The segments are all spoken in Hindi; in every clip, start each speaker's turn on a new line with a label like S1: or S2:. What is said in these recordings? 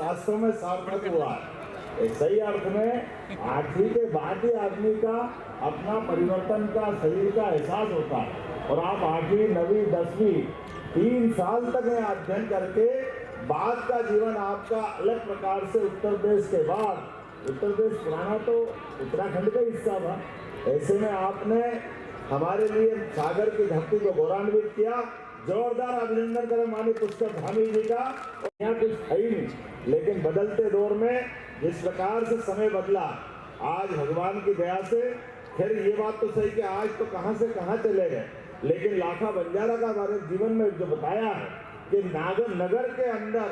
S1: वास्तव में सार्थक हुआ है। एक सही अर्थ में 8वीं के बाद ही आदमी का अपना परिवर्तन का शरीर का एहसास होता है। और आप 8वीं 9वीं 10वीं 3 साल तक में अध्ययन करके बाद का जीवन आपका अलग प्रकार से उत्तर प्रदेश के बाद, उत्तर प्रदेश पुराना तो उत्तराखंड का हिस्सा था, ऐसे में आपने हमारे लिए सागर की धरती को गौरवान्वित किया। जोरदार अभिनंदन करें माननीय पुष्कर धामी जी का। और यहाँ कुछ है ही नहीं, लेकिन बदलते दौर में जिस प्रकार से समय बदला, आज भगवान की दया से, फिर ये बात तो सही कि आज तो कहां से कहां चले गए, लेकिन लाखा बंजारा का हमारे जीवन में जो बताया है कि नगर के अंदर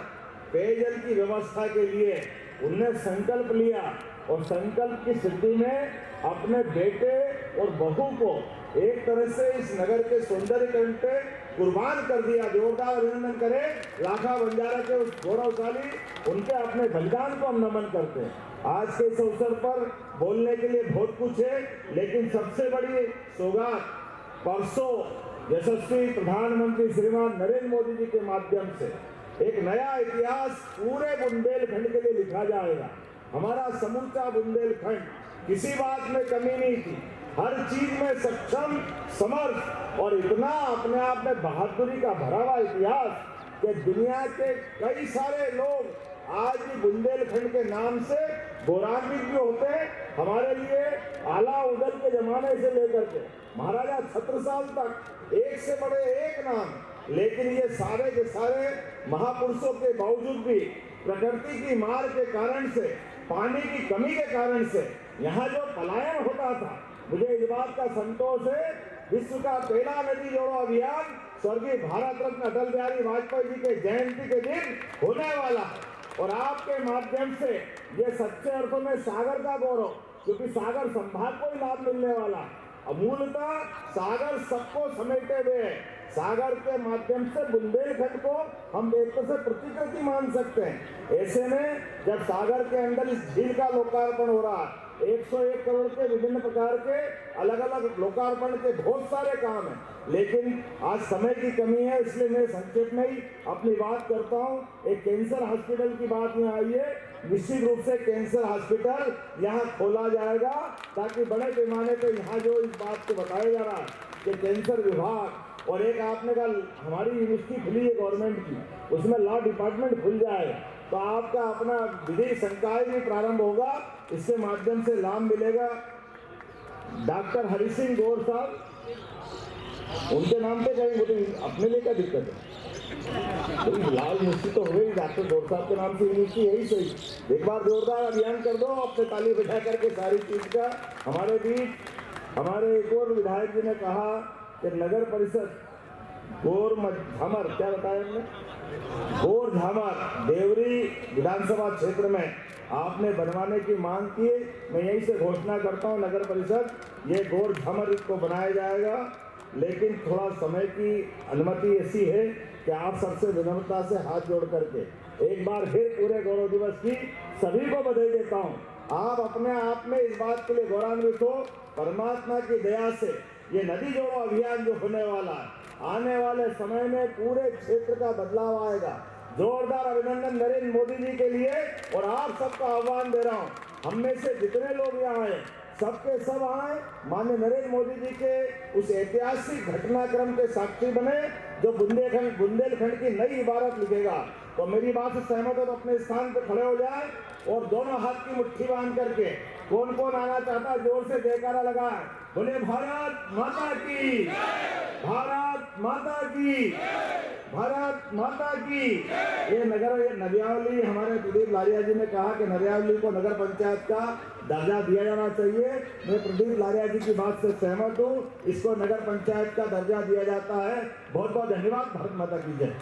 S1: पेयजल की व्यवस्था के लिए उनने संकल्प लिया और संकल्प की स्थिति में अपने बेटे और बहू को एक तरह से इस नगर के सौंदर्यीकरण पे कुर्बान कर दिया। जोरदार अभिनंदन करें लाखा बंजारा के उस गौरवशाली, उनके अपने बलिदान को हम नमन करते हैं। आज के इस अवसर पर बोलने के लिए बहुत कुछ है, लेकिन सबसे बड़ी सौगात परसों यशस्वी प्रधानमंत्री श्रीमान नरेंद्र मोदी जी के माध्यम से एक नया इतिहास पूरे बुंदेलखंड के लिए लिखा जाएगा। हमारा समूचा बुंदेलखंड किसी बात में कमी नहीं थी, हर चीज में सक्षम, समर्थ और इतना अपने आप में बहादुरी का भरा हुआ इतिहास कि दुनिया के कई सारे लोग आज भी बुंदेलखंड के नाम से गौरवान्वित भी होते हैं। हमारे लिए आला उदल के जमाने से लेकर के महाराजा छत्रसाल तक एक से बड़े एक नाम, लेकिन ये सारे के सारे महापुरुषों के बावजूद भी प्रकृति की मार के कारण से, पानी की कमी के कारण से यहाँ जो पलायन होता था, मुझे इस बात का संतोष है, विश्व का पहला नदी जोड़ो अभियान स्वर्गीय भारत रत्न अटल बिहारी वाजपेयी जी के जयंती के दिन होने वाला है। और आपके माध्यम से ये सच्चे अर्थों में सागर का गौरव, क्योंकि सागर संभाग को ही लाभ मिलने वाला है। अमूलतः सागर सबको समेटे हुए है। सागर के माध्यम से बुंदेलखंड को हम एक तरह से प्रतिकृति मान सकते हैं। ऐसे में जब सागर के अंदर इस झील का लोकार्पण हो रहा है, 101 करोड़ के विभिन्न प्रकार के अलग अलग लोकार्पण के बहुत सारे काम हैं, लेकिन आज समय की कमी है, इसलिए मैं संक्षेप में ही अपनी बात करता हूँ। एक कैंसर हॉस्पिटल की बात यहाँ आई है, निश्चित रूप से कैंसर हॉस्पिटल यहाँ खोला जाएगा ताकि बड़े पैमाने पर यहाँ जो इस बात को बताया जा रहा है कि कैंसर विभाग, और एक आपने कहा हमारी यूनिवर्सिटी खुली है गवर्नमेंट की, उसमें लॉ डिपार्टमेंट खुल जाएगा तो आपका अपना विधि संकाय भी प्रारंभ होगा, इसके माध्यम से लाभ मिलेगा। डॉक्टर हरि सिंह गौर साहब, उनके नाम पे कहीं अपने लिए क्या दिक्कत है, लाल यूनिवर्सिटी तो हो गई, डॉक्टर गौर साहब के नाम से यूनिवर्सिटी यही सही। एक बार जोरदार अभियान कर दो अपने ताली बजा करके सारी चीज का। हमारे बीच हमारे एक और विधायक जी ने कहा कि नगर परिषद गौर झामर, क्या बताया हमने, गौर झामर देवरी विधानसभा क्षेत्र में आपने बनवाने की मांग की। मैं यहीं से घोषणा करता हूं, नगर परिषद ये गौर झामर को बनाया जाएगा, लेकिन थोड़ा समय की अनुमति ऐसी है कि आप सबसे विनम्रता से हाथ जोड़ करके एक बार फिर पूरे गौरव दिवस की सभी को बधाई देता हूं। आप अपने आप में इस बात के लिए गौरवान्वित हो, परमात्मा की दया से ये नदी जोड़ो अभियान जो होने वाला है, आने वाले समय में पूरे क्षेत्र का बदलाव आएगा। जोरदार अभिनंदन नरेंद्र मोदी जी के लिए, और आप सबका आह्वान दे रहा हूं, हम में से जितने लोग यहाँ आए सबके सब आए, माननीय नरेंद्र मोदी जी के उस ऐतिहासिक घटनाक्रम के साक्षी बने जो बुंदेलखंड की नई इबारत लिखेगा। तो मेरी बात से सहमत हो तो अपने स्थान पर खड़े हो जाए और दोनों हाथ की मुट्ठी बांध करके कौन कौन आना चाहता है जोर से जयकारा लगाए, बोले भारत माता की, भारत माता की, भारत माता की। ये नरियावली, हमारे प्रदीप लारिया जी ने कहा कि नरियावली को नगर पंचायत का दर्जा दिया जाना चाहिए। मैं प्रदीप लारिया जी की बात से सहमत हूँ, इसको नगर पंचायत का दर्जा दिया जाता है। बहुत बहुत धन्यवाद। भारत माता की जय।